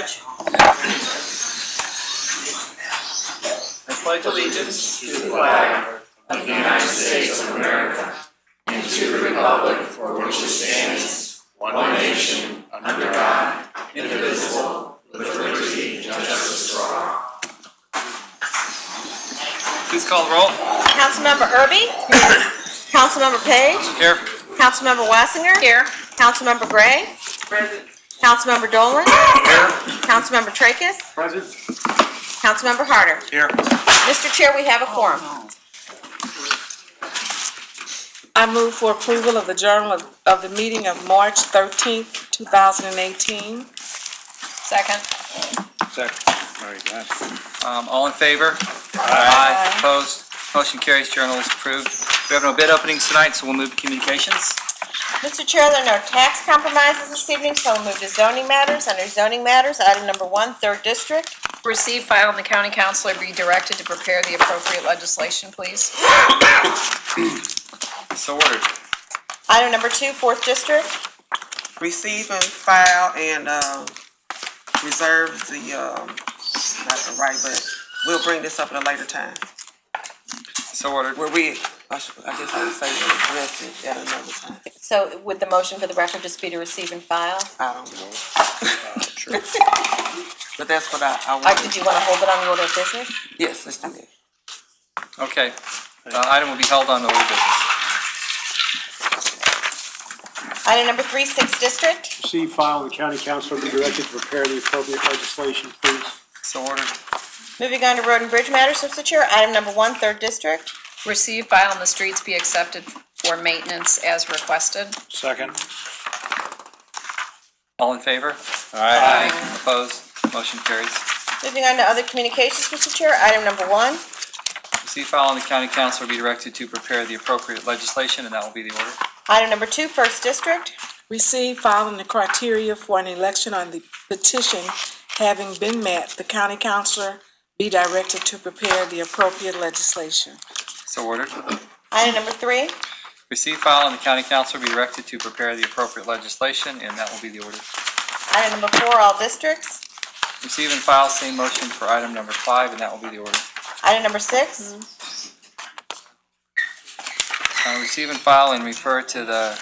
pledge. I pledge allegiance to the flag of the United States of America and to the republic for which it stands, one nation, under God, indivisible, with liberty and justice for all. Please call the roll. Councilmember Irby? Here. Councilmember Page? Here. Councilmember Wasinger? Here. Councilmember Gray? Present. Councilmember Dolan? Here. Councilmember Trakas? Present. Councilmember Harder? Here. Mr. Chair, we have a quorum. I move for approval of the journal of the meeting of March 13th, 2018. Second. Second. Very good. All in favor? Aye. Opposed? Motion carries. Journal is approved. We have no bid openings tonight, so we'll move to communications. Mr. Chair, there are no tax compromises this evening, so we'll move to zoning matters. Under zoning matters, item number 1, 3rd District. Receive, file, and the county councilor be directed to prepare the appropriate legislation, please. So ordered. Item number 2, 4th District. Receive and file and reserve the, not the right, but we'll bring this up at a later time. So ordered. Where we, I guess I would say address it at another time. So would the motion for the record just be to receive and file? I don't know. Sure. But that's what I Or want. did you want to hold it on the order of business? Yes, let's do that. Okay. Item will be held on the order of business. Item number 3, 6th District. Receive, file, and the county council will be directed to prepare the appropriate legislation, please. So ordered. Moving on to road and bridge matters, Mr. Chair. Item number 1, 3rd District. Receive, file, and the streets be accepted for maintenance as requested. Second. All in favor? Aye. Opposed? Motion carries. Moving on to other communications, Mr. Chair. Item number 1. Receive, file, and the county council will be directed to prepare the appropriate legislation, and that will be the order. Item number 2, 1st District. Receive, following the criteria for an election on the petition having been met, the county councilor be directed to prepare the appropriate legislation. So ordered. Item number 3. Receive, file, and the county council will be directed to prepare the appropriate legislation, and that will be the order. Item number 4, all districts. Receive and file, same motion for item number 5, and that will be the order. Item number 6. Receive and file and refer to the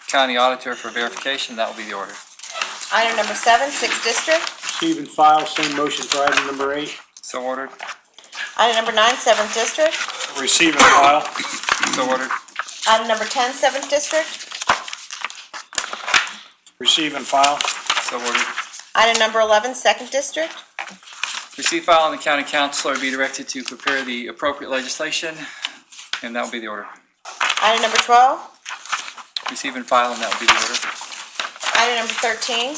county auditor for verification, that will be the order. Item number 7, 6th District. Receive and file, same motion for item number 8. So ordered. Item number 9, 7th District. Receive and file. So ordered. Item number 10, 7th District. Receive and file. So ordered. Item number 11, 2nd District. Receive, file, and the county councilor be directed to prepare the appropriate legislation, and that will be the order. Item number 12. Receive and file, and that will be the order. Item number 13.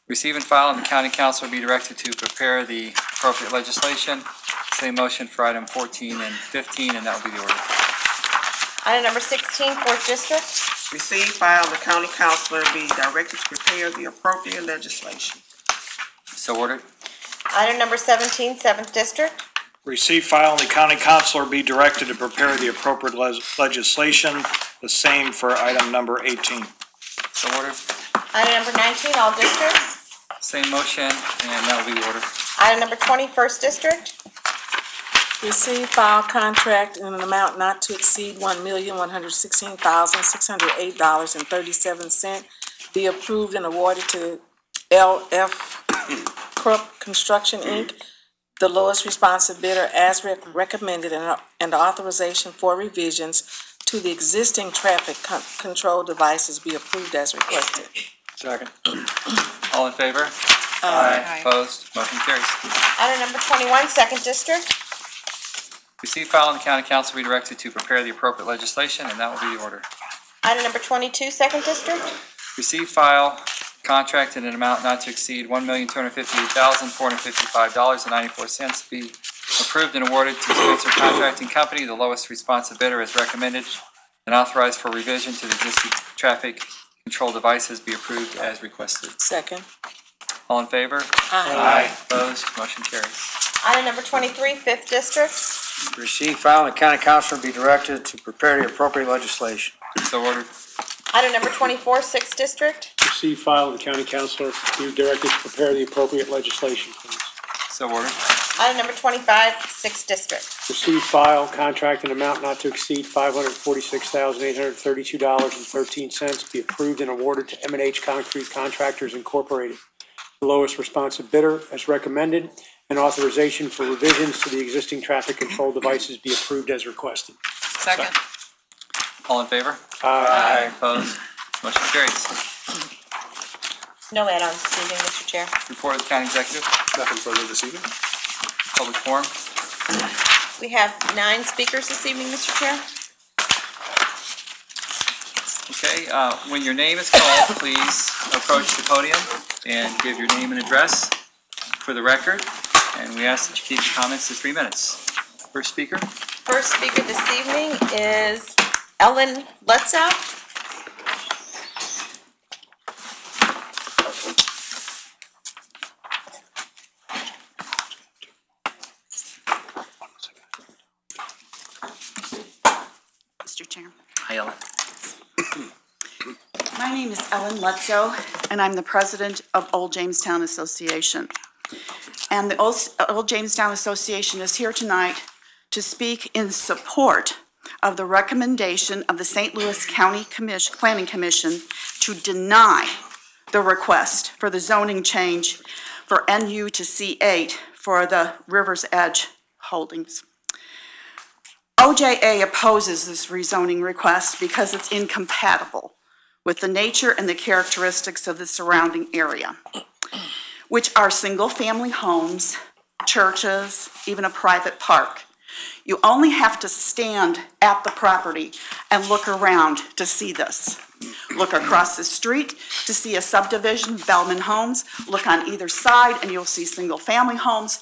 Receive and file, and the county council will be directed to prepare the appropriate legislation. Same motion for item 14 and 15, and that will be the order. Item number 16, 4th District. Receive, file, the county councilor be directed to prepare the appropriate legislation. So ordered. Item number 17, 7th District. Receive, file, and the county councilor be directed to prepare the appropriate legislation. The same for item number 18. So ordered. Item number 19, all districts. Same motion, and that will be the order. Item number 20, 1st District. Receive, file, contract in an amount not to exceed $1,116,608.37 be approved and awarded to LF Krupp Construction, Inc., the lowest responsive bidder as recommended, and the authorization for revisions to the existing traffic control devices be approved as requested. Second. All in favor? Aye. Opposed? Motion carries. Item number 21, 2nd District. Receive, file, and the county council will be directed to prepare the appropriate legislation, and that will be the order. Item number 22, 2nd District. Receive, file, contract in an amount not to exceed $1,258,455.94 be approved and awarded to Spencer Contracting Company, the lowest responsive bidder as recommended, and authorized for revision to the existing traffic control devices be approved as requested. Second. All in favor? Aye. Opposed? Motion carries. Item number 23, 5th District. Receive, file, and the county councilor be directed to prepare the appropriate legislation. So ordered. Item number 24, 6th District. Receive, file, and the county councilor be directed to prepare the appropriate legislation, please. So ordered. Item number 25, sixth district. Receive, file, contract in amount not to exceed $546,832.13 be approved and awarded to M&H Concrete Contractors Incorporated, the lowest responsive bidder as recommended, and authorization for revisions to the existing traffic control devices be approved as requested. Second. All in favor? Aye. Opposed? Motion carries. No add-ons this evening, Mr. Chair. Report of the county executive. Nothing further this evening. Public forum. We have 9 speakers this evening, Mr. Chair. Okay, when your name is called, please approach the podium and give your name and address for the record. And we ask that you keep your comments to 3 minutes. First speaker. First speaker this evening is Ellen Lutzow. Mr. Chairman. Hi, Ellen. My name is Ellen Lutzow, and I'm the president of Old Jamestown Association. And the Old Jamestown Association is here tonight to speak in support of the recommendation of the St. Louis County Planning Commission to deny the request for the zoning change for NU to C8 for the River's Edge Holdings. OJA opposes this rezoning request because it's incompatible with the nature and the characteristics of the surrounding area, which are single-family homes, churches, even a private park. You only have to stand at the property and look around to see this. Look across the street to see a subdivision, Bellman Homes. Look on either side and you'll see single-family homes.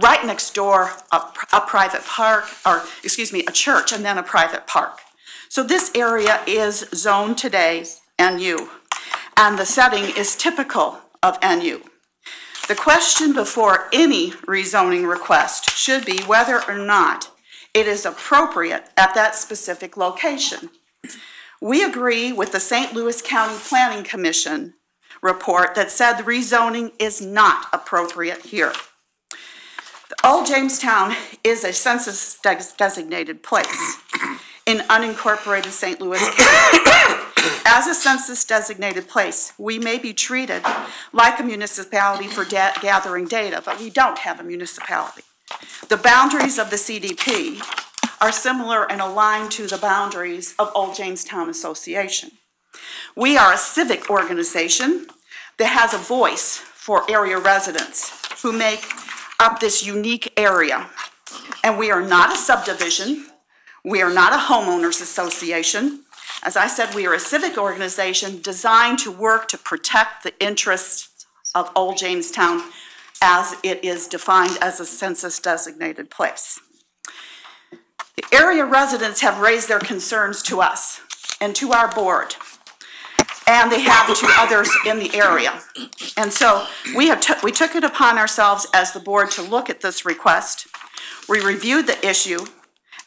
Right next door, a private park, or excuse me, a church and then a private park. So this area is zoned today NU, and the setting is typical of NU. The question before any rezoning request should be whether or not it is appropriate at that specific location. We agree with the St. Louis County Planning Commission report that said the rezoning is not appropriate here. Old Jamestown is a census designated place in unincorporated St. Louis County. As a census designated place, we may be treated like a municipality for gathering data, but we don't have a municipality. The boundaries of the CDP are similar and aligned to the boundaries of Old Jamestown Association. We are a civic organization that has a voice for area residents who make up this unique area. And we are not a subdivision. We are not a homeowners association. As I said, we are a civic organization designed to work to protect the interests of Old Jamestown as it is defined as a census designated place. The area residents have raised their concerns to us and to our board, and they have to others in the area. And so we took it upon ourselves as the board to look at this request. We reviewed the issue,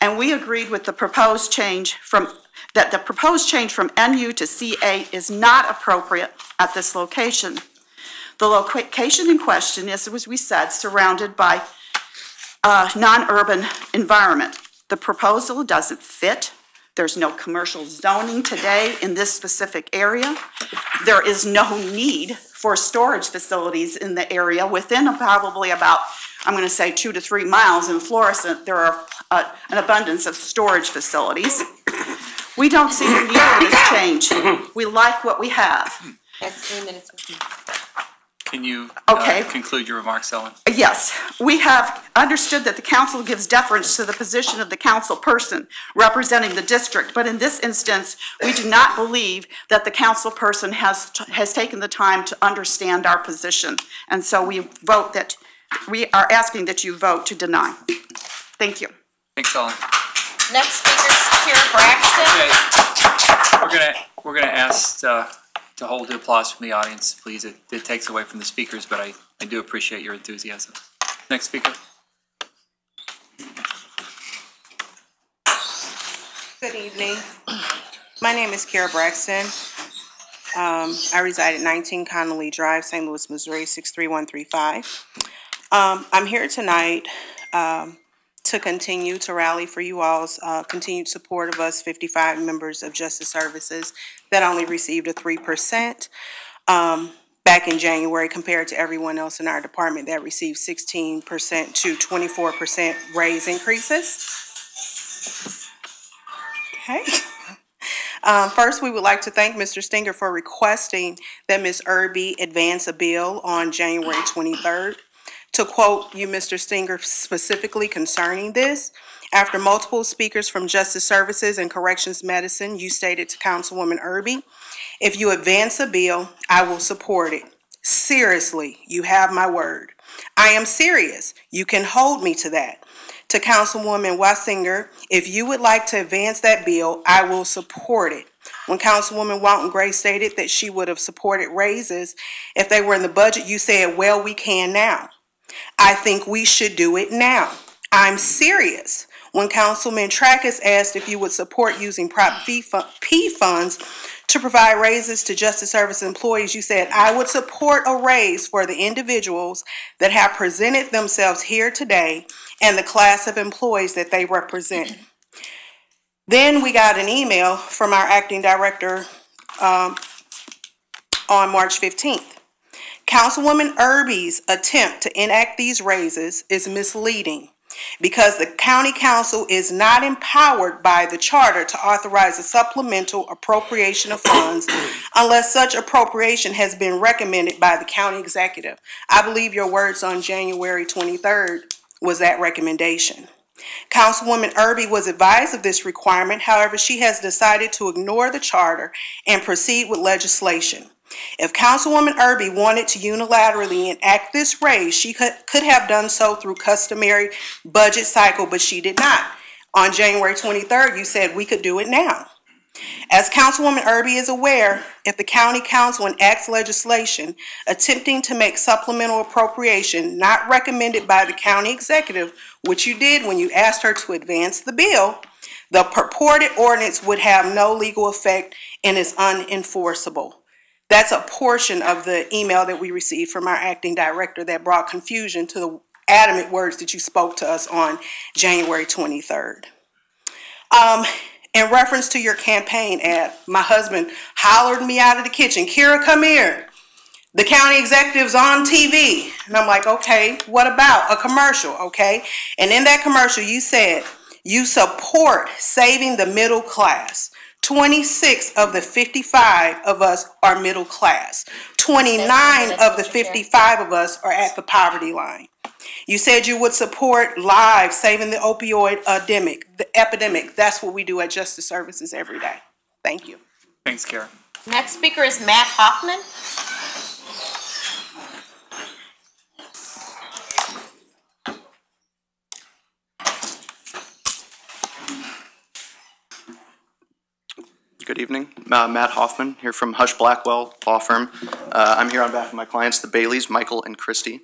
and we agreed with the proposed change from the proposed change from NU to C8 is not appropriate at this location. The location in question is, as we said, surrounded by a non-urban environment. The proposal doesn't fit. There's no commercial zoning today in this specific area. There is no need for storage facilities in the area. Within probably about, I'm going to say 2 to 3 miles in Florissant, there are an abundance of storage facilities. We don't see the need for this change. We like what we have. That's 3 minutes. Can you Okay. conclude your remarks, Ellen? Yes, we have understood that the council gives deference to the position of the council person representing the district, but in this instance, we do not believe that the council person has taken the time to understand our position. And so we are asking that you vote to deny. Thank you. Thanks, Ellen. Next speaker is Kira Braxton. Okay, we're gonna ask to hold the applause from the audience, please. It takes away from the speakers, but I do appreciate your enthusiasm. Next speaker. Good evening. My name is Kira Braxton. I reside at 19 Connolly Drive, St. Louis, Missouri, 63135. I'm here tonight to continue to rally for you all's continued support of us 55 members of Justice Services that only received a 3% back in January compared to everyone else in our department that received 16% to 24% raise increases. Okay. First, we would like to thank Mr. Stinger for requesting that Ms. Irby advance a bill on January 23rd. To quote you, Mr. Stinger, specifically concerning this, after multiple speakers from Justice Services and Corrections Medicine, you stated to Councilwoman Irby, if you advance a bill, I will support it. Seriously, you have my word. I am serious. You can hold me to that. To Councilwoman Wasinger, if you would like to advance that bill, I will support it. When Councilwoman Walton Gray stated that she would have supported raises if they were in the budget, you said, well, we can now. I think we should do it now. I'm serious. When Councilman TRAKAS asked if you would support using Prop P funds to provide raises to Justice Service employees, you said, I would support a raise for the individuals that have presented themselves here today and the class of employees that they represent. Then we got an email from our acting director on March 15th. Councilwoman Irby's attempt to enact these raises is misleading because the county council is not empowered by the charter to authorize a supplemental appropriation of funds unless such appropriation has been recommended by the county executive. I believe your words on January 23rd was that recommendation. Councilwoman Irby was advised of this requirement. However, she has decided to ignore the charter and proceed with legislation. If Councilwoman Irby wanted to unilaterally enact this raise, she could have done so through customary budget cycle, but she did not. On January 23rd, you said we could do it now. As Councilwoman Irby is aware, if the county council enacts legislation attempting to make supplemental appropriation not recommended by the county executive, which you did when you asked her to advance the bill, the purported ordinance would have no legal effect and is unenforceable. That's a portion of the email that we received from our acting director that brought confusion to the adamant words that you spoke to us on January 23rd. In reference to your campaign ad, my husband hollered me out of the kitchen, Kira, come here. The county executive's on TV. And I'm like, okay, what about a commercial, okay? And in that commercial, you said you support saving the middle class. 26 of the 55 of us are middle class. 29 of the 55 of us are at the poverty line. You said you would support live saving the opioid epidemic. That's what we do at Justice Services every day. Thank you. Thanks, Kara. Next speaker is Matt Hoffman. Good evening. Matt Hoffman here from Hush Blackwell Law Firm. I'm here on behalf of my clients, the Baileys, Michael and Christy.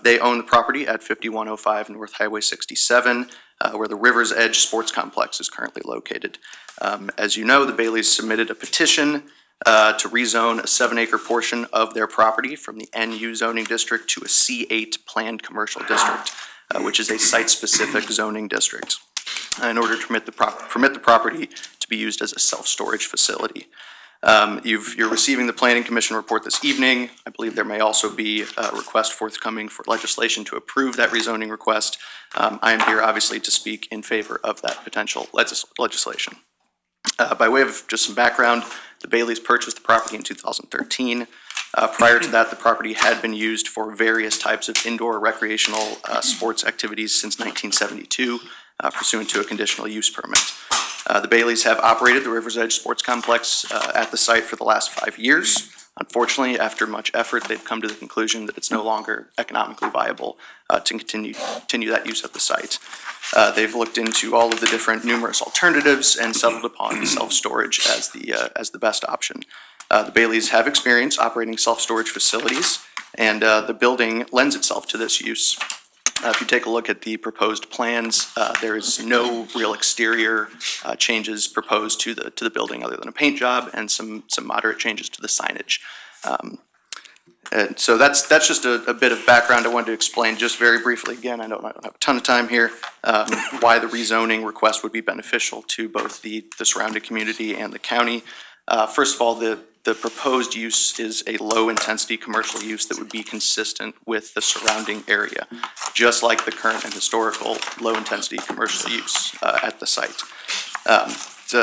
They own the property at 5105 North Highway 67, where the River's Edge Sports Complex is currently located. As you know, the Baileys submitted a petition to rezone a 7-acre portion of their property from the NU zoning district to a C8 planned commercial district, which is a site-specific zoning district, in order to permit the property to be used as a self-storage facility. You're receiving the Planning Commission report this evening. I believe there may also be a request forthcoming for legislation to approve that rezoning request. I am here obviously to speak in favor of that potential legislation. By way of just some background, the Baileys purchased the property in 2013. Prior to that, the property had been used for various types of indoor recreational sports activities since 1972, pursuant to a conditional use permit. The Baileys have operated the River's Edge Sports Complex at the site for the last 5 years. Unfortunately, after much effort, they've come to the conclusion that it's no longer economically viable to continue that use at the site. They've looked into all of the different numerous alternatives and settled upon self-storage as the best option. The Baileys have experience operating self-storage facilities, and the building lends itself to this use. If you take a look at the proposed plans, there is no real exterior changes proposed to the building other than a paint job and some moderate changes to the signage. And so that's just a bit of background I wanted to explain just very briefly. Again, I don't have a ton of time here, why the rezoning request would be beneficial to both the surrounding community and the county. First of all, the proposed use is a low-intensity commercial use that would be consistent with the surrounding area, just like the current and historical low-intensity commercial use at the site.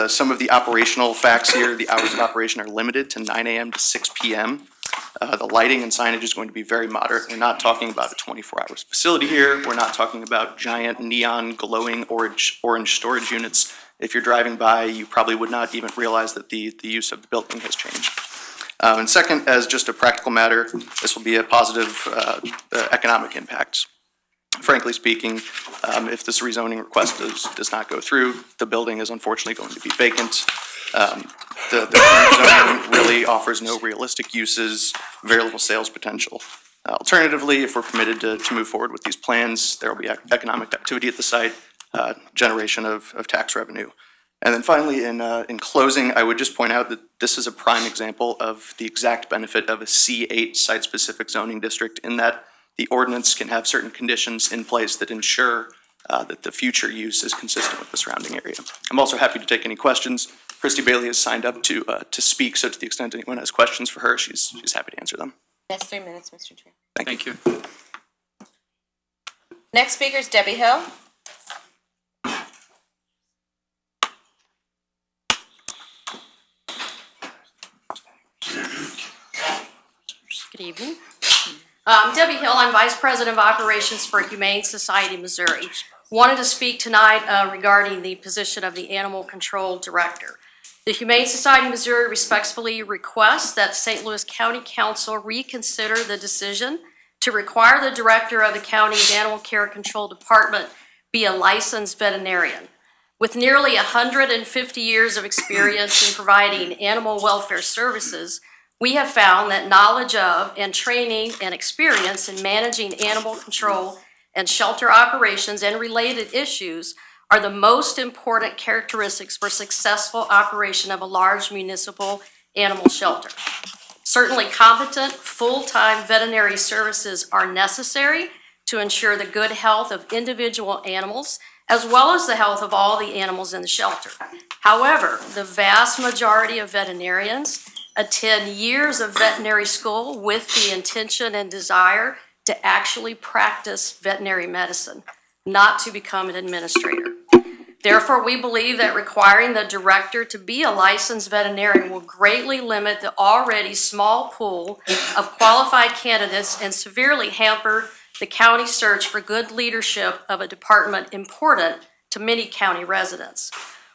Some of the operational facts here, the hours of operation are limited to 9 a.m. to 6 p.m. The lighting and signage is going to be very moderate. We're not talking about a 24-hour facility here. We're not talking about giant neon glowing orange storage units. If you're driving by, you probably would not even realize that the use of the building has changed. And second, as just a practical matter, this will be a positive economic impact. Frankly speaking, if this rezoning request does not go through, the building is unfortunately going to be vacant. The current zoning really offers no realistic uses, very little sales potential. Alternatively, if we're permitted to move forward with these plans, there will be economic activity at the site, generation of tax revenue. And then finally, in closing, I would just point out that this is a prime example of the exact benefit of a C8 site-specific zoning district, in that the ordinance can have certain conditions in place that ensure that the future use is consistent with the surrounding area. I'm also happy to take any questions. Christy Bailey has signed up to speak, so to the extent anyone has questions for her, she's happy to answer them. That's 3 minutes, Mr. Chair. Thank you. Next speaker is Debbie Hill. Good evening. I'm Debbie Hill. I'm Vice President of Operations for Humane Society Missouri. Wanted to speak tonight regarding the position of the Animal Control Director. The Humane Society Missouri respectfully requests that St. Louis County Council reconsider the decision to require the Director of the county's Animal Care Control Department be a licensed veterinarian. With nearly 150 years of experience in providing animal welfare services, we have found that knowledge of and training and experience in managing animal control and shelter operations and related issues are the most important characteristics for successful operation of a large municipal animal shelter. Certainly competent, full-time veterinary services are necessary to ensure the good health of individual animals, as well as the health of all the animals in the shelter. However, the vast majority of veterinarians attend years of veterinary school with the intention and desire to actually practice veterinary medicine, not to become an administrator. Therefore, we believe that requiring the director to be a licensed veterinarian will greatly limit the already small pool of qualified candidates and severely hamper the county search for good leadership of a department important to many county residents.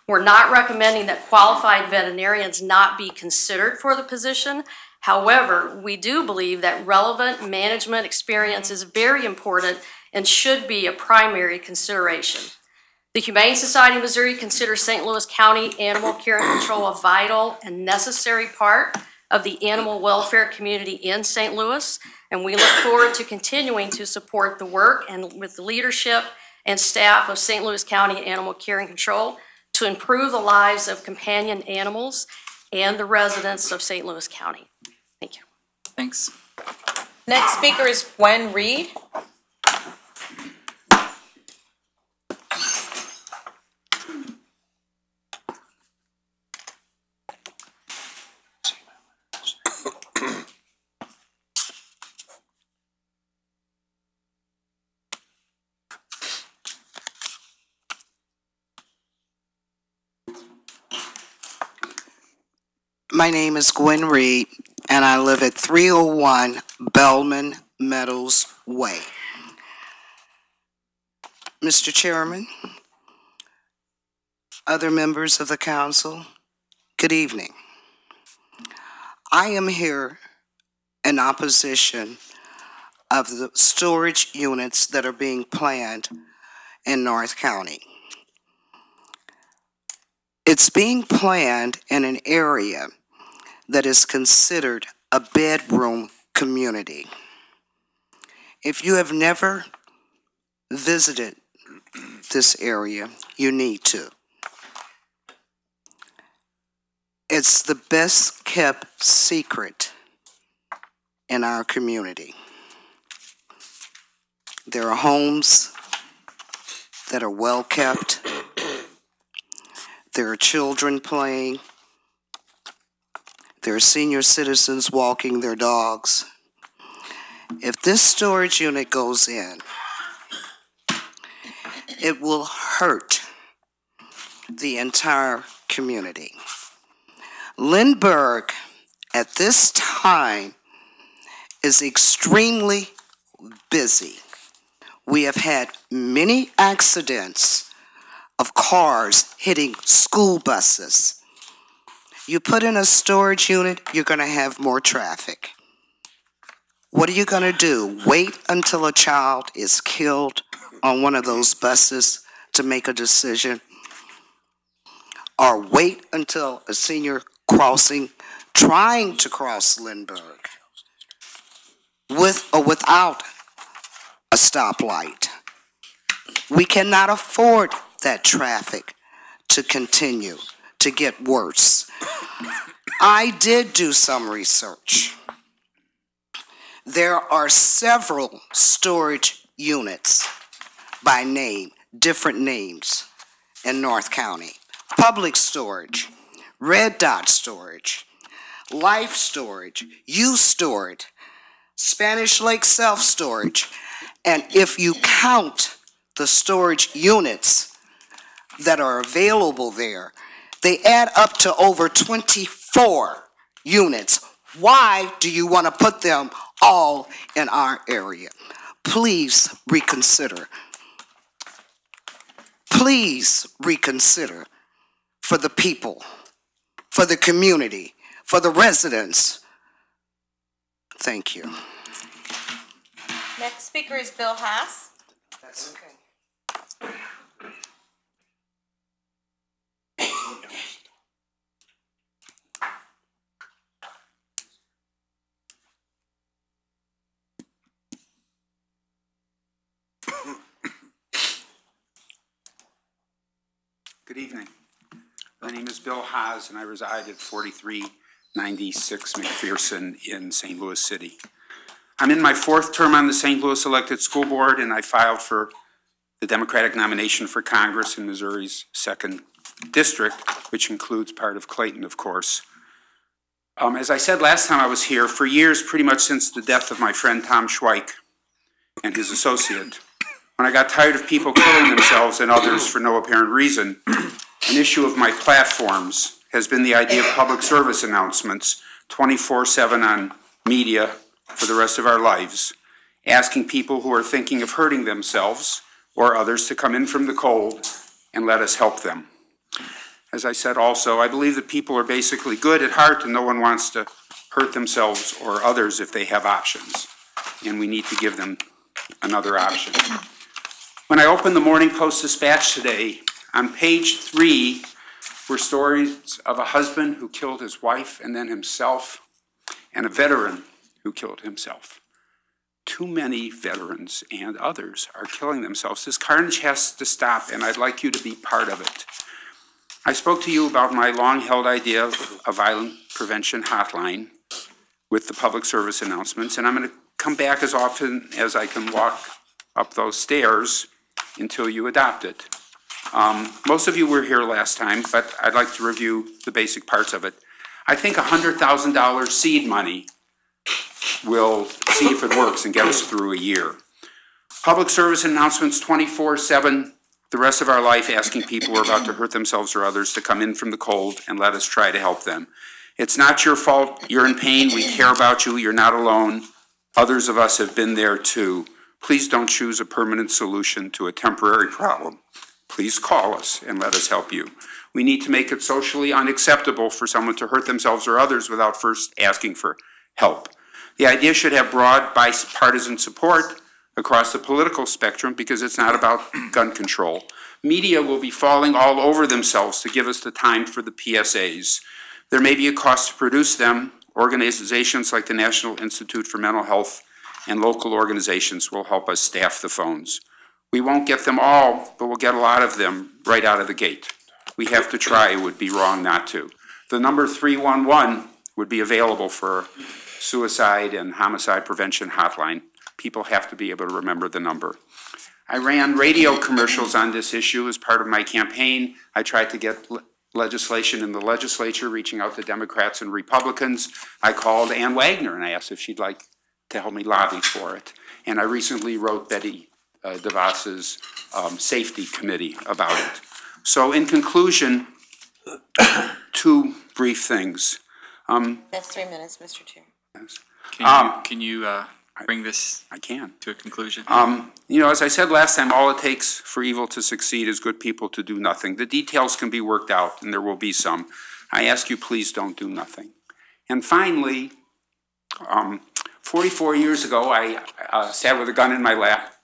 We're not recommending that qualified veterinarians not be considered for the position. However, we do believe that relevant management experience is very important and should be a primary consideration. The Humane Society of Missouri considers St. Louis County Animal Care and Control a vital and necessary part of the animal welfare community in St. Louis, and we look forward to continuing to support the work and with the leadership and staff of St. Louis County Animal Care and Control to improve the lives of companion animals and the residents of St. Louis County. Thank you. Thanks. Next speaker is Gwen Reed. My name is Gwen Reed, and I live at 301 Bellman Meadows Way. Mr. Chairman, other members of the council, good evening. I am here in opposition of the storage units that are being planned in North County. It's being planned in an area that is considered a bedroom community. If you have never visited this area, you need to. It's the best kept secret in our community. There are homes that are well kept. There are children playing. There are senior citizens walking their dogs. If this storage unit goes in, it will hurt the entire community. Lindbergh, at this time, is extremely busy. We have had many accidents of cars hitting school buses. You put in a storage unit, you're going to have more traffic. What are you going to do? Wait until a child is killed on one of those buses to make a decision? Or wait until a senior crossing, trying to cross Lindbergh, with or without a stoplight? We cannot afford that traffic to continue to get worse. I did do some research. There are several storage units by name, different names in North County. Public storage, Red Dot storage, Life storage, U storage, Spanish Lake self-storage, and if you count the storage units that are available there, they add up to over 24 units. Why do you want to put them all in our area? Please reconsider. Please reconsider for the people, for the community, for the residents. Thank you. Next speaker is Bill Haas. That's okay. Good evening. My name is Bill Haas, and I reside at 4396 McPherson in St. Louis City. I'm in my fourth term on the St. Louis Elected School Board, and I filed for the Democratic nomination for Congress in Missouri's 2nd District, which includes part of Clayton, of course. As I said last time I was here, for years, pretty much since the death of my friend Tom Schweik and his associate, when I got tired of people killing themselves and others for no apparent reason, an issue of my platforms has been the idea of public service announcements 24/7 on media for the rest of our lives, asking people who are thinking of hurting themselves or others to come in from the cold and let us help them. As I said also, I believe that people are basically good at heart and no one wants to hurt themselves or others if they have options, and we need to give them another option. When I opened the Morning Post Dispatch today, on page 3 were stories of a husband who killed his wife and then himself, and a veteran who killed himself. Too many veterans and others are killing themselves. This carnage has to stop, and I'd like you to be part of it. I spoke to you about my long-held idea of a violent prevention hotline with the public service announcements, and I'm going to come back as often as I can walk up those stairs until you adopt it. Most of you were here last time, but I'd like to review the basic parts of it. I think $100,000 seed money will see if it works and get us through a year. Public service announcements 24/7, the rest of our life, asking people who are about to hurt themselves or others to come in from the cold and let us try to help them. It's not your fault. You're in pain. We care about you. You're not alone. Others of us have been there too. Please don't choose a permanent solution to a temporary problem. Please call us and let us help you. We need to make it socially unacceptable for someone to hurt themselves or others without first asking for help. The idea should have broad bipartisan support across the political spectrum because it's not about gun control. Media will be falling all over themselves to give us the time for the PSAs. There may be a cost to produce them. Organizations like the National Institute for Mental Health and local organizations will help us staff the phones. We won't get them all, but we'll get a lot of them right out of the gate. We have to try. It would be wrong not to. The number 311 would be available for suicide and homicide prevention hotline. People have to be able to remember the number. I ran radio commercials on this issue as part of my campaign. I tried to get legislation in the legislature, reaching out to Democrats and Republicans. I called Ann Wagner and I asked if she'd like to help me lobby for it. And I recently wrote Betty DeVos's safety committee about it. So in conclusion, two brief things. That's 3 minutes, Mr. Chair. Can you bring this to a conclusion? You know, as I said last time, all it takes for evil to succeed is good people to do nothing. The details can be worked out, and there will be some. I ask you, please don't do nothing. And finally, 44 years ago, I sat with a gun in my lap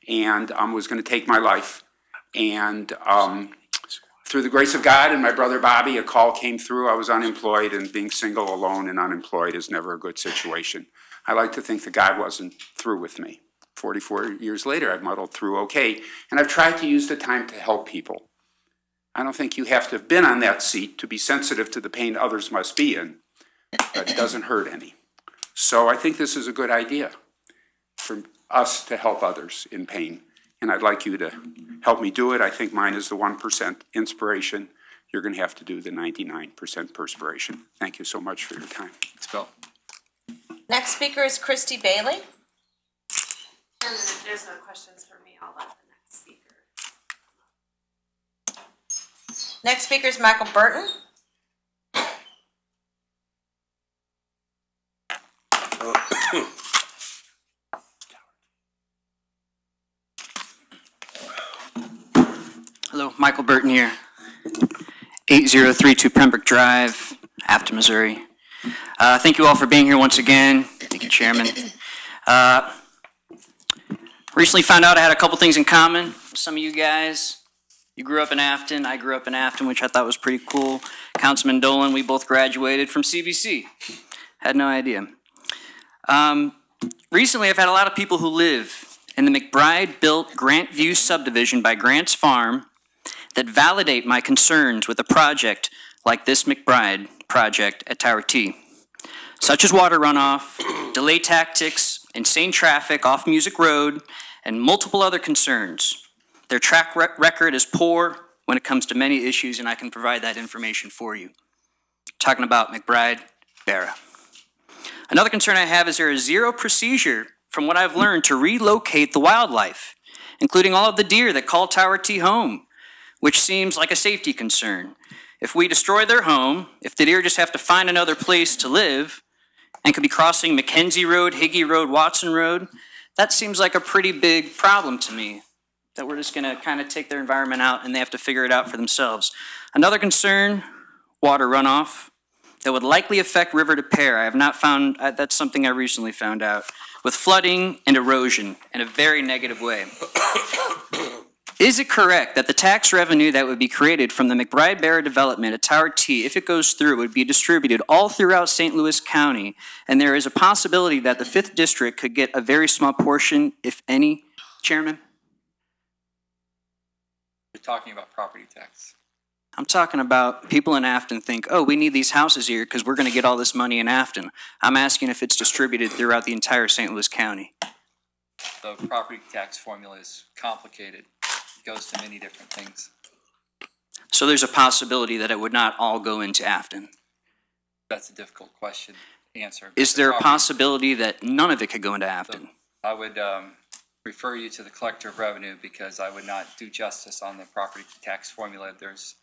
and was going to take my life. And through the grace of God and my brother Bobby, a call came through. I was unemployed, and being single, alone, and unemployed is never a good situation. I like to think that God wasn't through with me. 44 years later, I've muddled through okay, and I've tried to use the time to help people. I don't think you have to have been on that seat to be sensitive to the pain others must be in, but it doesn't hurt any. So I think this is a good idea for us to help others in pain, and I'd like you to help me do it. I think mine is the 1% inspiration. You're going to have to do the 99% perspiration. Thank you so much for your time. Thanks, Bill. Next speaker is Christy Bailey. And if there's no questions for me, I'll let the next speaker. Next speaker is Michael Burton. Hello, Michael Burton here. 8032 Pembroke Drive, Afton, Missouri. Thank you all for being here once again. Thank you, Chairman. Recently found out I had a couple things in common with some of you guys. You grew up in Afton. I grew up in Afton, which I thought was pretty cool. Councilman Dolan, we both graduated from CBC. Had no idea. Recently, I've had a lot of people who live in the McBride-built Grant View subdivision by Grant's Farm that validate my concerns with a project like this McBride project at Tower T, such as water runoff, delay tactics, insane traffic off Music Road, and multiple other concerns. Their track record is poor when it comes to many issues, and I can provide that information for you. Talking about McBride-Barra. Another concern I have is there is zero procedure, from what I've learned, to relocate the wildlife, including all of the deer that call Tower T home, which seems like a safety concern. If we destroy their home, if the deer just have to find another place to live and could be crossing Mackenzie Road, Higgy Road, Watson Road, that seems like a pretty big problem to me, that we're just gonna kind of take their environment out and they have to figure it out for themselves. Another concern, water runoff, that would likely affect River to Pear. I have not found, that's something I recently found out, with flooding and erosion in a very negative way. Is it correct that the tax revenue that would be created from the McBride-Barra development at Tower T, if it goes through, would be distributed all throughout St. Louis County, and there is a possibility that the 5th District could get a very small portion, if any, Chairman? You're talking about property tax. I'm talking about people in Afton think, oh, we need these houses here because we're going to get all this money in Afton. I'm asking if it's distributed throughout the entire St. Louis County. The property tax formula is complicated. It goes to many different things. So there's a possibility that it would not all go into Afton. That's a difficult question to answer. Is there a possibility that none of it could go into Afton? I would refer you to the collector of revenue because I would not do justice on the property tax formula. There's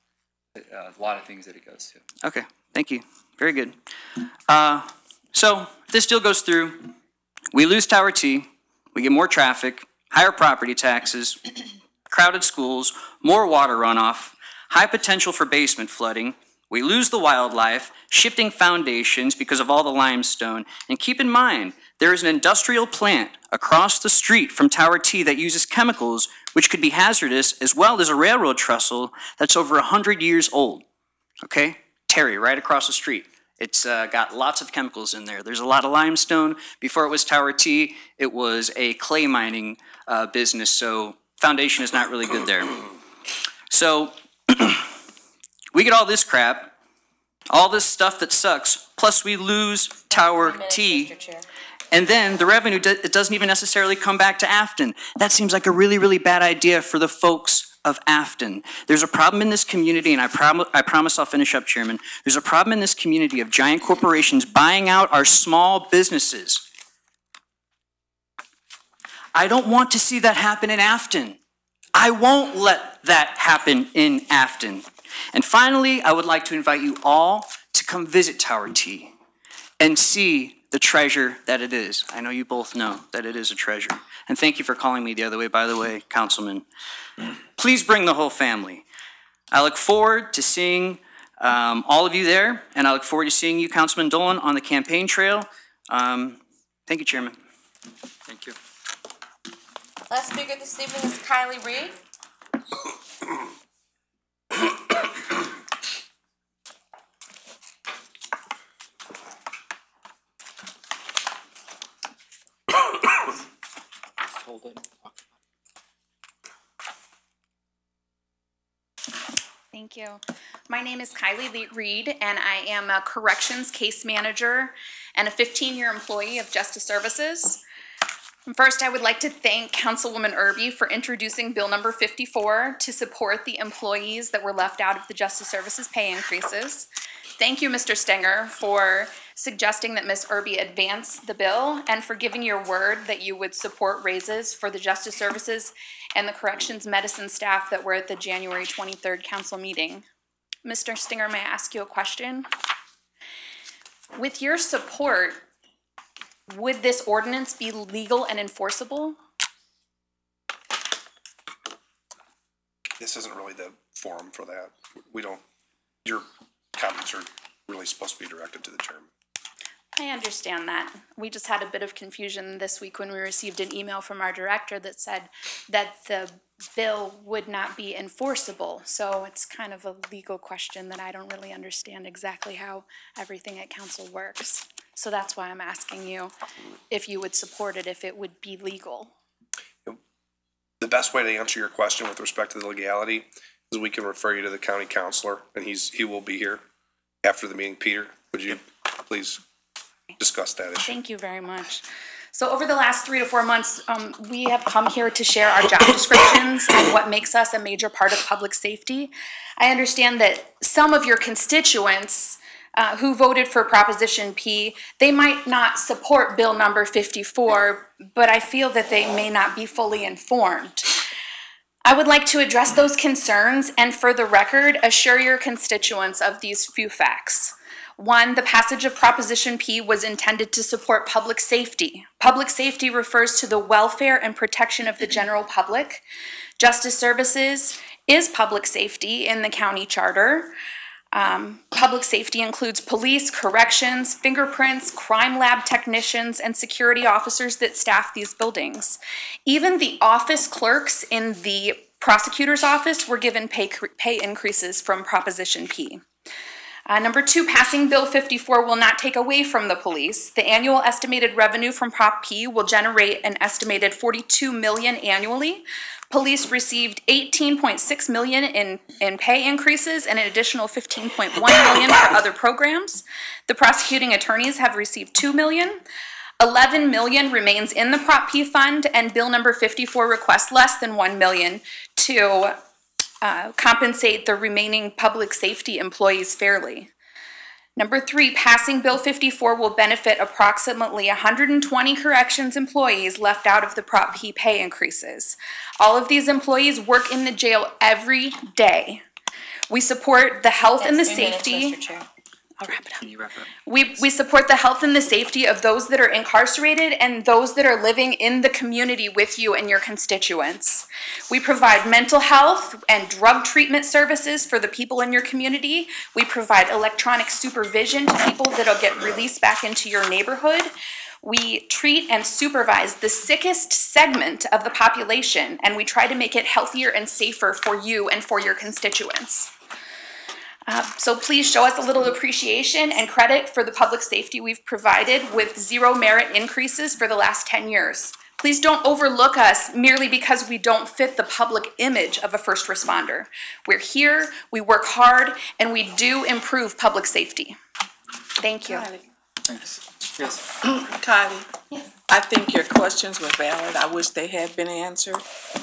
a lot of things that it goes to. Okay, thank you. Very good. So if this deal goes through, we lose Tower T, we get more traffic, higher property taxes, crowded schools, more water runoff, high potential for basement flooding, we lose the wildlife, shifting foundations because of all the limestone, and keep in mind, there is an industrial plant across the street from Tower T that uses chemicals which could be hazardous, as well as a railroad trestle that's over 100 years old. Okay? Terry, right across the street. It's got lots of chemicals in there. There's a lot of limestone. Before it was Tower T, it was a clay mining business, so foundation is not really good there. So we get all this crap, all this stuff that sucks, plus we lose Tower T. And then the revenue, it doesn't even necessarily come back to Afton. That seems like a really, really bad idea for the folks of Afton. There's a problem in this community, and I promise I'll finish up, Chairman. There's a problem in this community of giant corporations buying out our small businesses. I don't want to see that happen in Afton. I won't let that happen in Afton. And finally, I would like to invite you all to come visit Tower T and see the treasure that it is. I know you both know that it is a treasure. And thank you for calling me the other way, by the way, Councilman. Please bring the whole family. I look forward to seeing all of you there, and I look forward to seeing you, Councilman Dolan, on the campaign trail. Thank you, Chairman. Thank you. Last speaker this evening is Kylie Reed. Thank you. My name is Kylie Reed, and I am a corrections case manager and a 15-year employee of Justice Services. First, I would like to thank Councilwoman Irby for introducing Bill number 54 to support the employees that were left out of the Justice Services pay increases. Thank you, Mr. Stenger, for suggesting that Ms. Irby advance the bill and for giving your word that you would support raises for the Justice Services and the Corrections Medicine staff that were at the January 23rd council meeting. Mr. Stenger, may I ask you a question? With your support, would this ordinance be legal and enforceable? This isn't really the forum for that. We don't, your comments are really supposed to be directed to the chairman. I understand that. We just had a bit of confusion this week when we received an email from our director that said that the bill would not be enforceable. So it's kind of a legal question that I don't really understand exactly how everything at council works. So that's why I'm asking you if you would support it, if it would be legal. The best way to answer your question with respect to the legality is we can refer you to the county counselor, and he will be here after the meeting. Peter, would you please discuss that issue? Thank you very much. So over the last 3 to 4 months, we have come here to share our job descriptions and what makes us a major part of public safety. I understand that some of your constituents who voted for Proposition P, they might not support Bill number 54, but I feel that they may not be fully informed. I would like to address those concerns and, for the record, assure your constituents of these few facts. 1, the passage of Proposition P was intended to support public safety. Public safety refers to the welfare and protection of the general public. Justice Services is public safety in the county charter. Public safety includes police, corrections, fingerprints, crime lab technicians, and security officers that staff these buildings. Even the office clerks in the prosecutor's office were given pay increases from Proposition P. Number 2, passing Bill 54 will not take away from the police. The annual estimated revenue from Prop P will generate an estimated $42 million annually. Police received $18.6 million in pay increases and an additional $15.1 million for other programs. The prosecuting attorneys have received $2 million. $11 million remains in the Prop P fund, and Bill number 54 requests less than $1 million to compensate the remaining public safety employees fairly. Number 3, passing Bill 54 will benefit approximately 120 corrections employees left out of the Prop P pay increases. All of these employees work in the jail every day. We support the health and the safety. Mr. Chair. I'll wrap it up. Can you wrap it up? We support the health and the safety of those that are incarcerated and those that are living in the community with you and your constituents. We provide mental health and drug treatment services for the people in your community. We provide electronic supervision to people that'll get released back into your neighborhood. We treat and supervise the sickest segment of the population, and we try to make it healthier and safer for you and for your constituents. So please show us a little appreciation and credit for the public safety we've provided with 0 merit increases for the last 10 years. Please don't overlook us merely because we don't fit the public image of a first responder. We're here, we work hard, and we do improve public safety. Thank you. Yes. Kylie, I think your questions were valid. I wish they had been answered.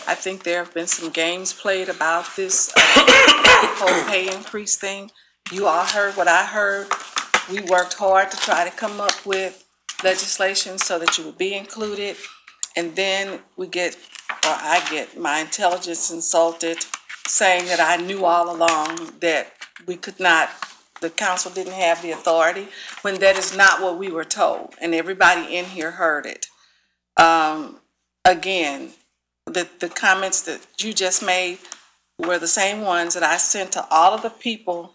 I think there have been some games played about this whole pay increase thing. You all heard what I heard. We worked hard to try to come up with legislation so that you would be included. And then I get my intelligence insulted, saying that I knew all along that we could not, the council didn't have the authority, when that is not what we were told, and everybody in here heard it. Again, the comments that you just made were the same ones that I sent to all of the people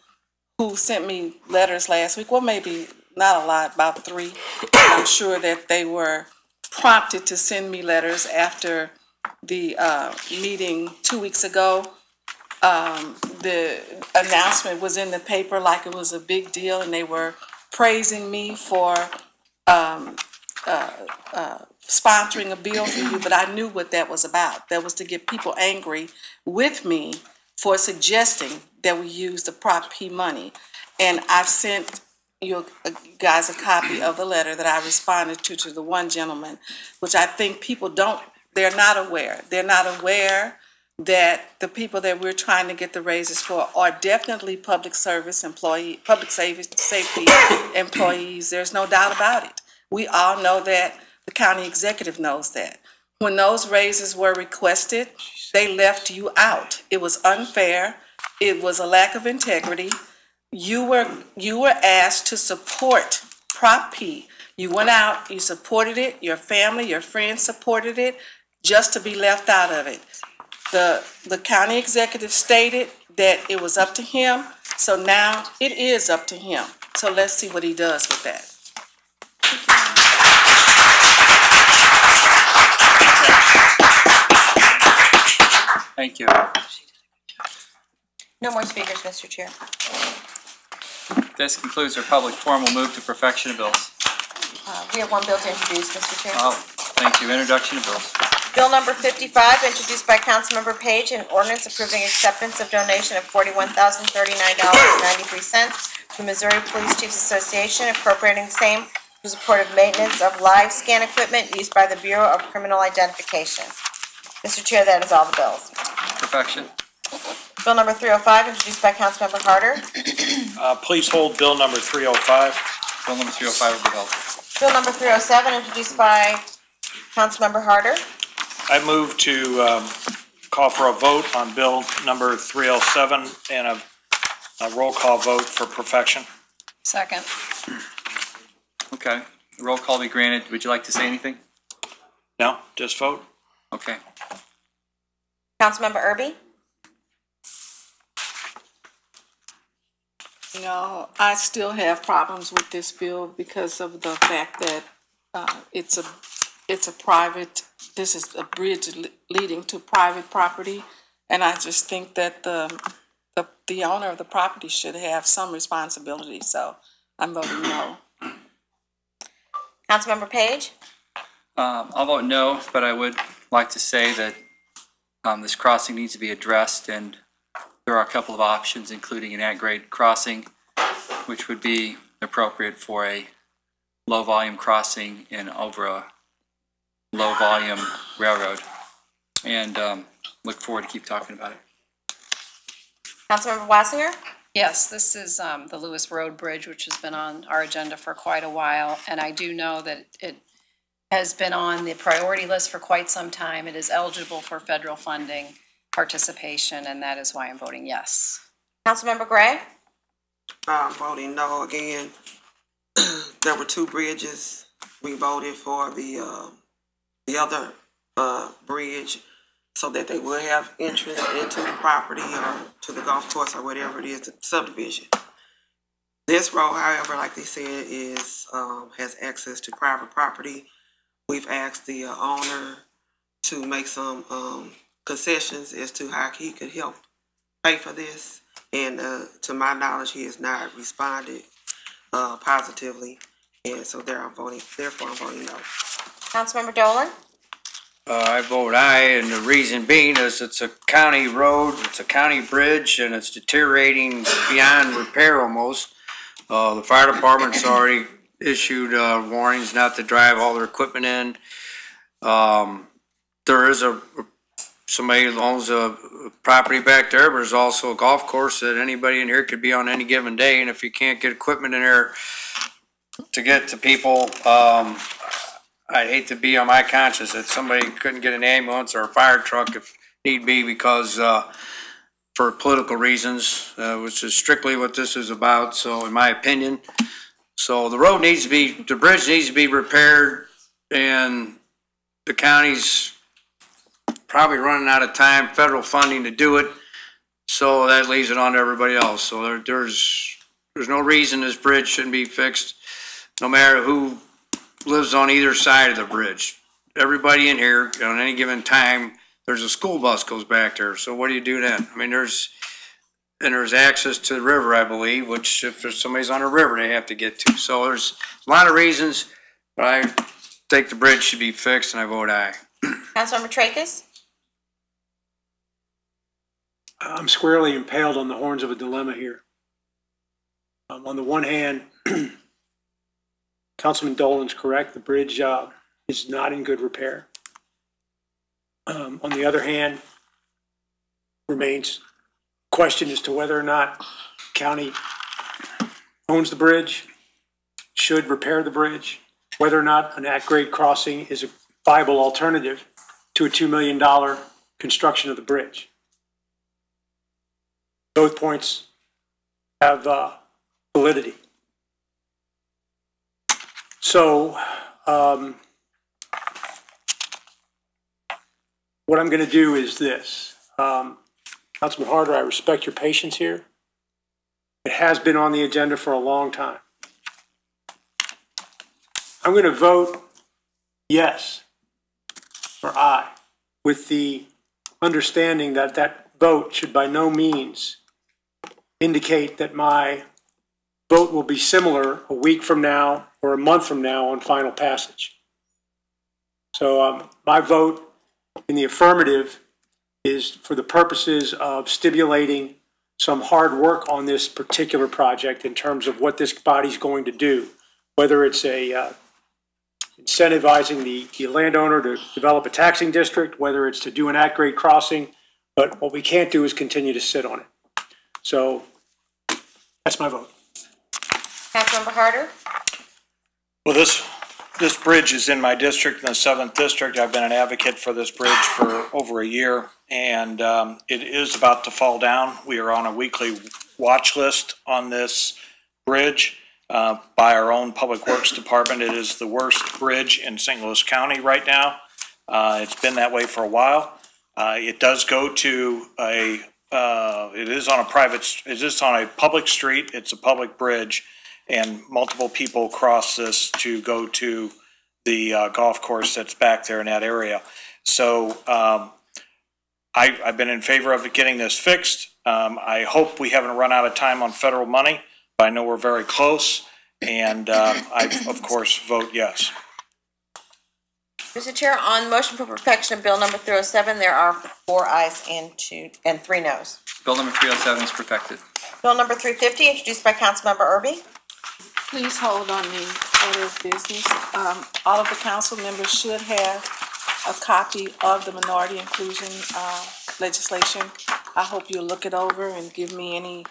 who sent me letters last week. Well, maybe not a lot, about 3. I'm sure that they were prompted to send me letters after the meeting 2 weeks ago. The announcement was in the paper like it was a big deal, and they were praising me for sponsoring a bill for you, but I knew what that was about. That was to get people angry with me for suggesting that we use the Prop P money. And I've sent you guys a copy of the letter that I responded to the one gentleman, which I think people they're not aware. They're not aware that the people that we're trying to get the raises for are definitely public safety employees. There's no doubt about it. We all know that. The county executive knows that. When those raises were requested, they left you out. It was unfair. It was a lack of integrity. You were asked to support Prop P. You went out, you supported it, your family, your friends supported it, just to be left out of it. The county executive stated that it was up to him, so now it is up to him. So let's see what he does with that. Thank you. No more speakers, Mr. Chair. This concludes our public forum. We'll move to perfection of bills. We have one bill to introduce, Mr. Chair. Oh, thank you. Introduction of bills. Bill number 55, introduced by Councilmember Page, an ordinance approving acceptance of donation of $41,039.93 to Missouri Police Chiefs Association, appropriating the same for supportive maintenance of live scan equipment used by the Bureau of Criminal Identification. Mr. Chair, that is all the bills. Perfection. Bill number 305, introduced by Councilmember Harder. Please hold bill number 305. Bill number 305 will be held. Bill number 307, introduced by Councilmember Harder. I move to call for a vote on bill number 307 and a roll call vote for perfection. Second. Okay. The roll call be granted. Would you like to say anything? No, just vote. Okay. Councilmember Erby? No, I still have problems with this bill because of the fact that it's a private, this is a bridge leading to private property, and I just think that the owner of the property should have some responsibility, so I'm voting no. Councilmember Page? I'll vote no, but I would like to say that this crossing needs to be addressed, and there are a couple of options, including an at-grade crossing, which would be appropriate for a low-volume crossing in over a low-volume railroad. And look forward to keep talking about it. Councilmember Wasinger? Yes, this is the Lewis Road Bridge, which has been on our agenda for quite a while, and I do know that it has been on the priority list for quite some time. It is eligible for federal funding participation, and that is why I'm voting yes. Councilmember Gray? I'm voting no again. There were 2 bridges. We voted for the other bridge so that they would have entrance into the property or to the golf course or whatever it is, the subdivision. This road, however, like they said, has access to private property. We've asked the owner to make some concessions as to how he could help pay for this. And to my knowledge, he has not responded positively. And so therefore I'm voting no. Councilmember Dolan? I vote aye, and the reason being is it's a county road, it's a county bridge, and it's deteriorating beyond repair almost. The fire department's already issued warnings not to drive all their equipment in. There is somebody who owns a property back there, but there's also a golf course that anybody in here could be on any given day, and if you can't get equipment in there to get to people, I'd hate to be on my conscience that somebody couldn't get an ambulance or a fire truck if need be because for political reasons, which is strictly what this is about, so in my opinion. So the road needs to be, the bridge needs to be repaired, and the county's probably running out of time, federal funding to do it, so that leaves it on to everybody else. So there's no reason this bridge shouldn't be fixed, no matter who lives on either side of the bridge. Everybody in here, on any given time, there's a school bus goes back there, so what do you do then? I mean, there's access to the river, I believe, which if there's somebody's on a river, they have to get to. So there's a lot of reasons, but I think the bridge should be fixed, and I vote aye. Councilmember Tracus? I'm squarely impaled on the horns of a dilemma here. On the one hand, Councilman Dolan's correct. The bridge is not in good repair. On the other hand, remains question as to whether or not county owns the bridge, should repair the bridge, whether or not an at-grade crossing is a viable alternative to a $2 million construction of the bridge. Both points have validity. So what I'm going to do is this. Councilman Harder, I respect your patience here. It has been on the agenda for a long time. I'm going to vote yes or aye with the understanding that that vote should by no means indicate that my vote will be similar a week from now or a month from now on final passage. So my vote in the affirmative is for the purposes of stimulating some hard work on this particular project in terms of what this body's going to do, whether it's incentivizing the landowner to develop a taxing district, whether it's to do an at-grade crossing, but what we can't do is continue to sit on it. So that's my vote. Councilmember Harder? Well, this bridge is in my district, in the 7th district. I've been an advocate for this bridge for over a year, and it is about to fall down. We are on a weekly watch list on this bridge by our own Public Works Department. It is the worst bridge in St. Louis County right now. It's been that way for a while. It does go to it is on a public street. It's a public bridge, and multiple people cross this to go to the golf course that's back there in that area. So I've been in favor of getting this fixed. I hope we haven't run out of time on federal money, but I know we're very close, and I, of course, vote yes. Mr. Chair, on motion for perfection of Bill number 307, there are 4 ayes and 3 noes. Bill number 307 is perfected. Bill number 350, introduced by Councilmember Erby. Please hold on the order of business. All of the council members should have a copy of the minority inclusion legislation. I hope you'll look it over and give me any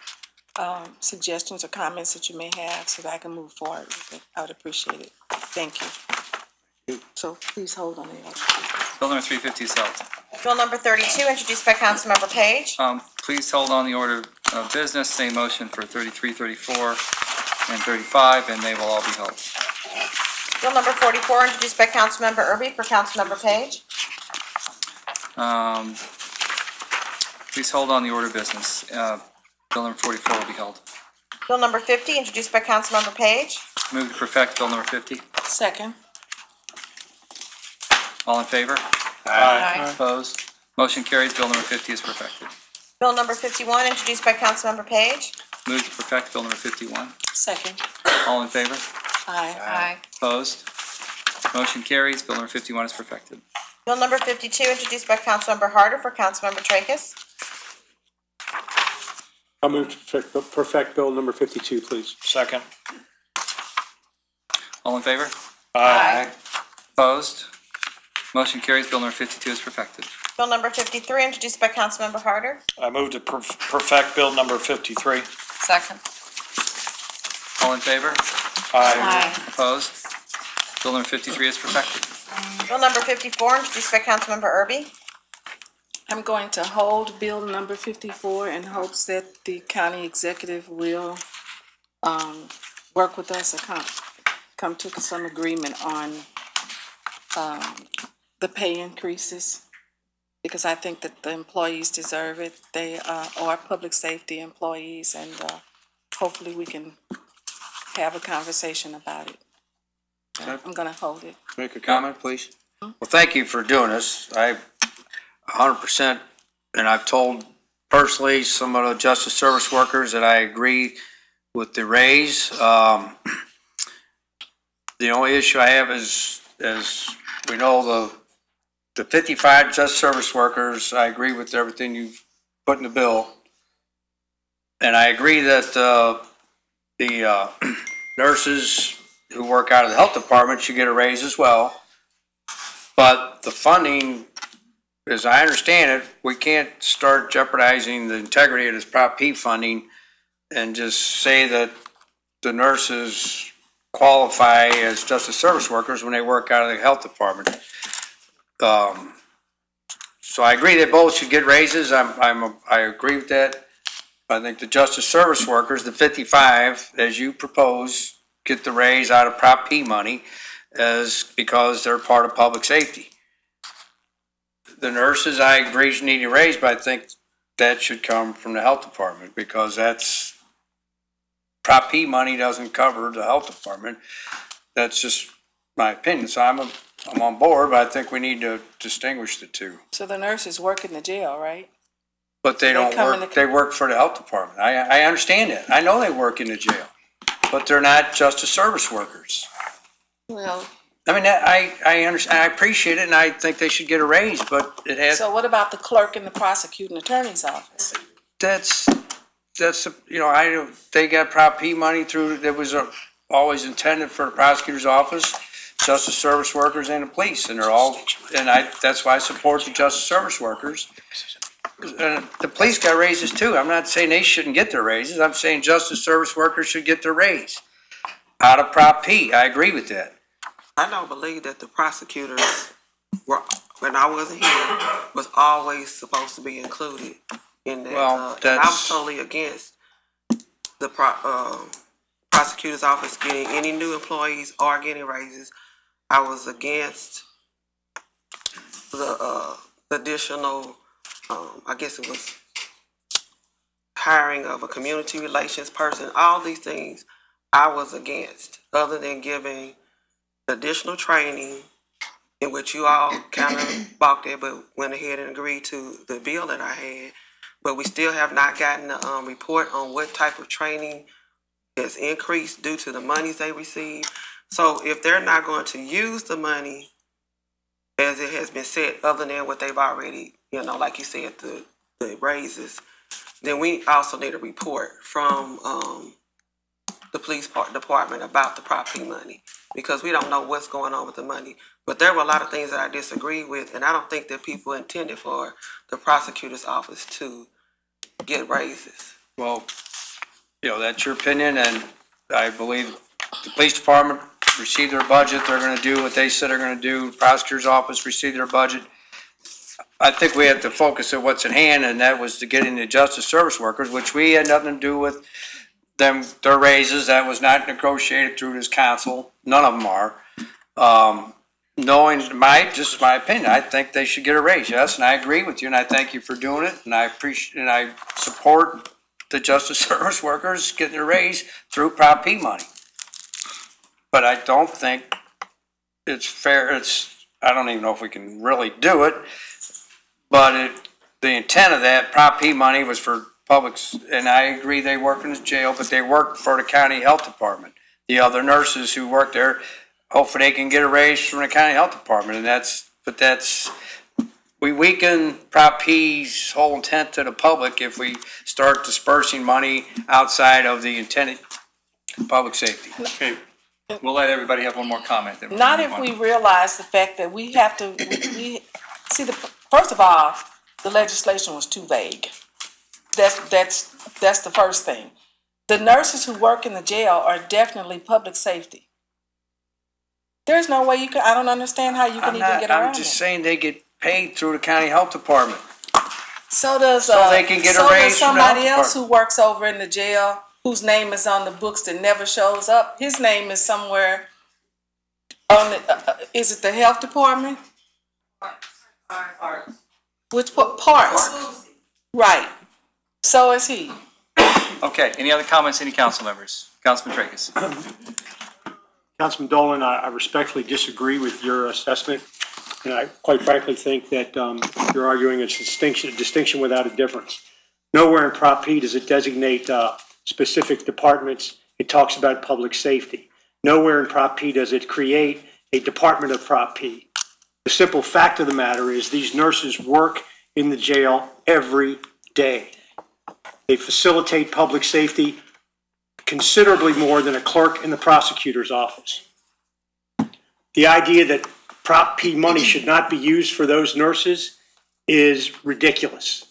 suggestions or comments that you may have so that I can move forward with it. I would appreciate it. Thank you. So please hold on the order. Bill number 350 is held. Bill number 32, introduced by Councilmember Page. Please hold on the order of business. Same motion for 33, 34, and 35, and they will all be held. Bill number 44, introduced by Councilmember Erby for Councilmember Page. Please hold on the order of business. Bill number 44 will be held. Bill number 50, introduced by Councilmember Page. Move to perfect Bill number 50. Second. All in favor? Aye. Opposed? Motion carries. Bill number 50 is perfected. Bill number 51, introduced by Councilmember Page. Move to perfect Bill number 51. Second. All in favor? Aye. Opposed? Motion carries. Bill number 51 is perfected. Bill number 52, introduced by Councilmember Harder for Councilmember Tracus. I'll move to perfect Bill number 52, please. Second. All in favor? Aye. Opposed? Motion carries. Bill number 52 is perfected. Bill number 53, introduced by Councilmember Harder. I move to perfect Bill number 53. Second. All in favor? Aye. Opposed? Bill number 53 is perfected. Bill number 54, introduced by Councilmember Erby. I'm going to hold Bill number 54 in hopes that the county executive will work with us or come to some agreement on the pay increases, because I think that the employees deserve it. They are public safety employees, and hopefully we can have a conversation about it. I'm going to hold it. Make a comment, please? Well, thank you for doing this. I 100%, and I've told personally some of the justice service workers that I agree with the raise. The only issue I have is, as we know, the 55 justice service workers, I agree with everything you've put in the bill. And I agree that the nurses who work out of the health department should get a raise as well. But the funding, as I understand it, we can't start jeopardizing the integrity of this Prop P funding and just say that the nurses qualify as justice service workers when they work out of the health department. So I agree they both should get raises. I agree with that. I think the justice service workers, the 55, as you propose, get the raise out of Prop P money because they're part of public safety. The nurses, I agree, need a raise, but I think that should come from the health department, because that's Prop P money doesn't cover the health department. That's just my opinion. So I'm on board, but I think we need to distinguish the two. So the nurses work in the jail, right? But they don't work. They work for the health department. I understand that. I know they work in the jail, but they're not justice service workers. Well, I mean, I understand. I appreciate it, and I think they should get a raise. But it has. so what about the clerk in the prosecuting attorney's office? That's you know, they got Prop P money through that was always intended for the prosecutor's office, justice service workers, and the police, and they're all. And that's why I support the justice service workers. The police got raises too. I'm not saying they shouldn't get their raises. I'm saying justice service workers should get their raise out of Prop P. I agree with that. I don't believe that the prosecutors were, when I wasn't here, was always supposed to be included in that. Well, and I was totally against the prosecutor's office getting any new employees or getting raises. I was against the additional, I guess it was hiring of a community relations person. All these things I was against, other than giving additional training, in which you all kind of balked at, but went ahead and agreed to the bill that I had. But we still have not gotten a report on what type of training has increased due to the monies they receive. So if they're not going to use the money as it has been said, other than what they've already, you know, like you said, the raises, then we also need a report from the police department about the Prop P money, because we don't know what's going on with the money. But there were a lot of things that I disagree with, and I don't think that people intended for the prosecutor's office to get raises. Well, you know, that's your opinion, and I believe the police department received their budget. They're going to do what they said they're going to do. The prosecutor's office received their budget. I think we have to focus on what's at hand, and that was to get in the justice service workers, which we had nothing to do with them, their raises. That was not negotiated through this council. None of them are. Knowing just my opinion, I think they should get a raise, yes, and I agree with you, and I thank you for doing it, and I appreciate, and I support the justice service workers getting a raise through Prop P money. But I don't think it's fair. I don't even know if we can really do it, but the intent of that Prop P money was for publics, and I agree they work in the jail, but they work for the county health department. The other nurses who work there, hopefully they can get a raise from the county health department, and that's But we weaken Prop P's whole intent to the public if we start dispersing money outside of the intended public safety. Okay, we'll let everybody have one more comment. then we'll Not move if on. we realize the fact that we have to, first of all, the legislation was too vague. That's the first thing. The nurses who work in the jail are definitely public safety. There's no way I don't understand how you can even get around I'm just it. saying they get paid through the county health department. So does, So they can get a raise from the health somebody else who works over in the jail, whose name is on the books that never shows up. His name is somewhere on the, is it the health department? Which parts? Right. So is he. Okay, any other comments, any council members? Councilman Tracus. Councilman Dolan, I respectfully disagree with your assessment, and I quite frankly think that you're arguing a distinction without a difference. Nowhere in Prop P does it designate specific departments. It talks about public safety. Nowhere in Prop P does it create a department of Prop P. The simple fact of the matter is these nurses work in the jail every day. They facilitate public safety considerably more than a clerk in the prosecutor's office. The idea that Prop P money should not be used for those nurses is ridiculous,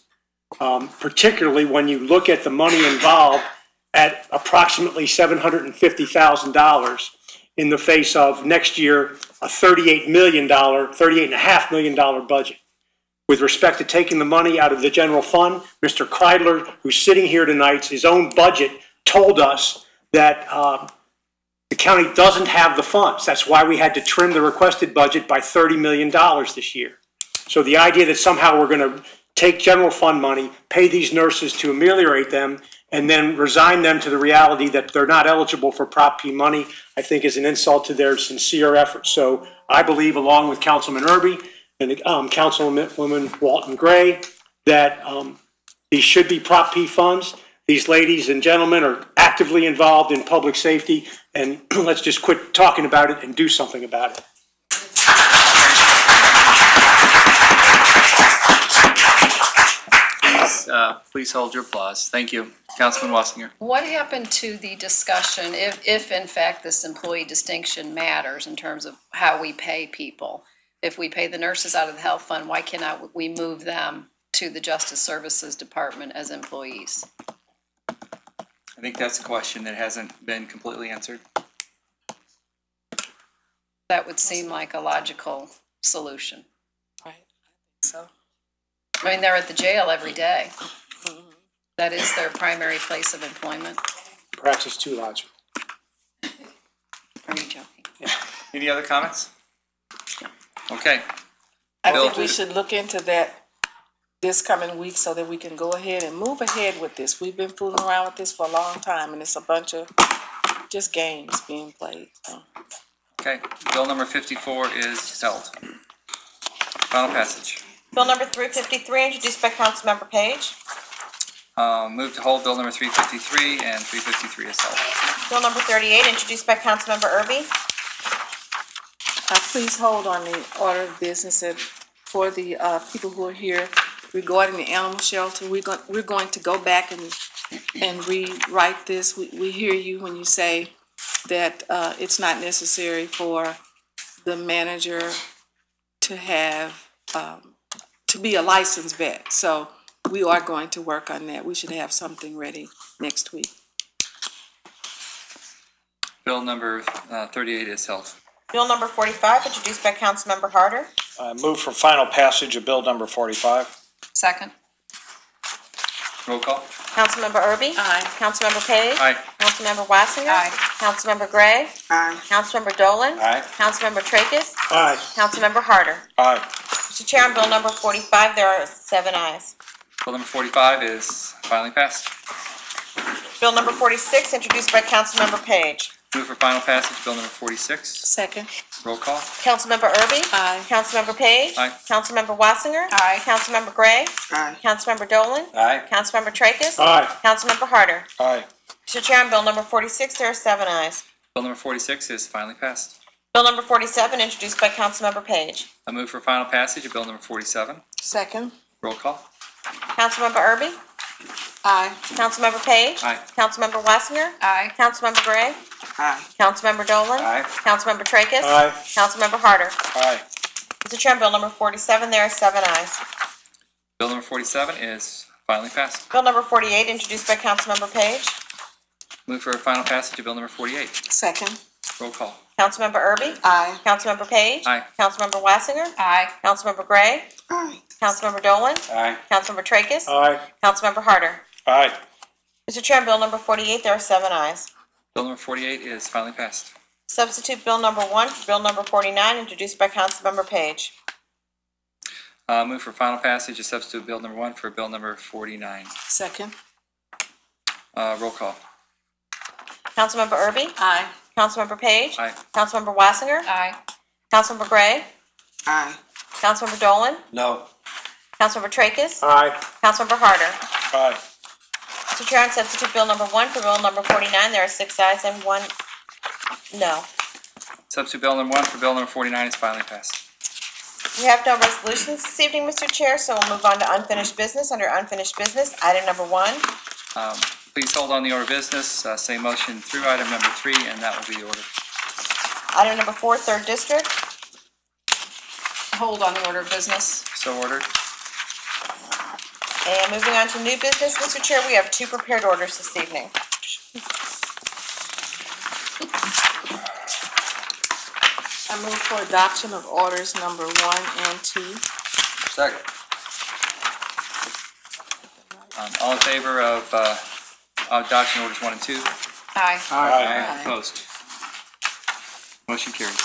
particularly when you look at the money involved at approximately $750,000 in the face of next year a $38.5 million budget. With respect to taking the money out of the general fund, Mr. Kreidler, who's sitting here tonight, his own budget told us that the county doesn't have the funds. That's why we had to trim the requested budget by $30 million this year. So the idea that somehow we're going to take general fund money, pay these nurses to ameliorate them, and then resign them to the reality that they're not eligible for Prop P money, I think is an insult to their sincere efforts. So I believe, along with Councilman Irby and Councilwoman Walton Gray, that these should be Prop P funds. These ladies and gentlemen are actively involved in public safety, and let's just quit talking about it and do something about it. Please hold your applause. Thank you. Councilman Wasinger. What happened to the discussion, if in fact this employee distinction matters in terms of how we pay people? If we pay the nurses out of the health fund, why cannot we move them to the Justice Services Department as employees? I think that's a question that hasn't been completely answered. That would seem like a logical solution. Right, so. I mean, they're at the jail every day. That is their primary place of employment. Perhaps it's too logical. Are you joking? Yeah. Any other comments? Okay. I think we should look into that this coming week so that we can go ahead and move ahead with this. We've been fooling around with this for a long time, and it's a bunch of just games being played. So. Okay, bill number 54 is held. Final passage. Bill number 353, introduced by Councilmember Page. Move to hold bill number 353, and 353 is held. Bill number 38, introduced by Councilmember Irby. Please hold on the order of business for the people who are here regarding the animal shelter. We're going to go back and rewrite this. We hear you when you say that it's not necessary for the manager to have to be a licensed vet. So we are going to work on that. We should have something ready next week. Bill number 38 is held. Bill number 45, introduced by Councilmember Harder. Move for final passage of bill number 45. Second. Roll call. Councilmember Irby. Aye. Councilmember Page. Aye. Councilmember Wassinger. Aye. Councilmember Gray. Aye. Councilmember Dolan. Aye. Councilmember Tracus. Aye. Councilmember Harder. Aye. Mr. Chair, on bill number 45, there are 7 ayes. Bill number 45 is finally passed. Bill number 46, introduced by Councilmember Page. Move for final passage, bill number 46. Second. Roll call. Councilmember Irby. Aye. Councilmember Page. Aye. Councilmember Wassinger. Aye. Councilmember Gray. Aye. Councilmember Dolan. Aye. Councilmember Tracus. Aye. Councilmember Harder. Aye. Mr. Chair, on bill number 46, there are 7 ayes. Bill number 46 is finally passed. Bill number 47, introduced by Councilmember Page. I move for final passage of bill number 47. Second. Roll call. Councilmember Erby? Aye. Councilmember Page? Aye. Councilmember Wassinger? Aye. Councilmember Gray? Aye. Councilmember Dolan? Aye. Councilmember Tracus? Aye. Councilmember Harder? Aye. Mr. Chair, on bill number 47, there are 7 ayes. Bill number 47 is finally passed. Bill number 48, introduced by Councilmember Page. Move for final passage of bill number 48. Second. Roll call. Councilmember Erby? Aye. Councilmember Page? Aye. Councilmember Wassinger? Aye. Councilmember Gray? Aye. Councilmember Dolan? Aye. Councilmember Tracus? Aye. Councilmember Harder? Aye. Mr. Chair, on bill number 48, there are 7 ayes. Bill number 48 is finally passed. Substitute bill number 1 for bill number 49, introduced by Councilmember Page. Move for final passage of substitute bill number 1 for bill number 49. Second. Roll call. Councilmember Erby? Aye. Councilmember Page? Aye. Councilmember Wassinger? Aye. Councilmember Gray? Aye. Councilmember Dolan? No. Councilmember Tracus? Aye. Councilmember Harder? Aye. Mr. Chair, on substitute bill number 1 for bill number 49, there are 6 ayes and 1 no. Substitute bill number 1 for bill number 49 is finally passed. We have no resolutions this evening, Mr. Chair, so we'll move on to unfinished business. Under unfinished business, item number 1. Please hold on the order of business, same motion through item number 3, and that will be the order. Item number 4, 3rd District. Hold on the order of business. So ordered. And moving on to new business, Mr. Chair, we have 2 prepared orders this evening. I move for adoption of orders number 1 and 2. Second. All in favor of adoption orders 1 and 2? Aye. Aye. Opposed? Motion carries.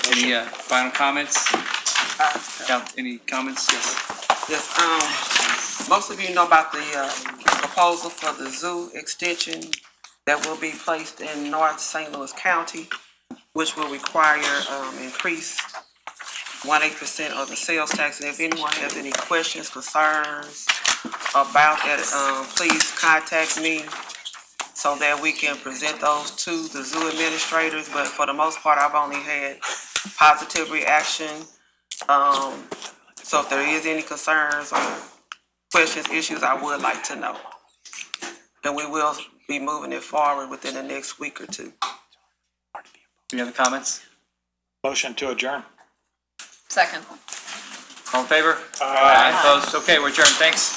Any final comments? Any comments? Yes. Yes, most of you know about the proposal for the zoo extension that will be placed in North St. Louis County, which will require increase 1/8% of the sales tax. And if anyone has any questions, concerns about that, please contact me so that we can present those to the zoo administrators. But for the most part, I've only had positive reaction. So if there is any concerns or questions, issues, I would like to know. And we will be moving it forward within the next week or 2. Any other comments? Motion to adjourn. Second. All in favor? Aye. Opposed? Okay, we're adjourned. Thanks.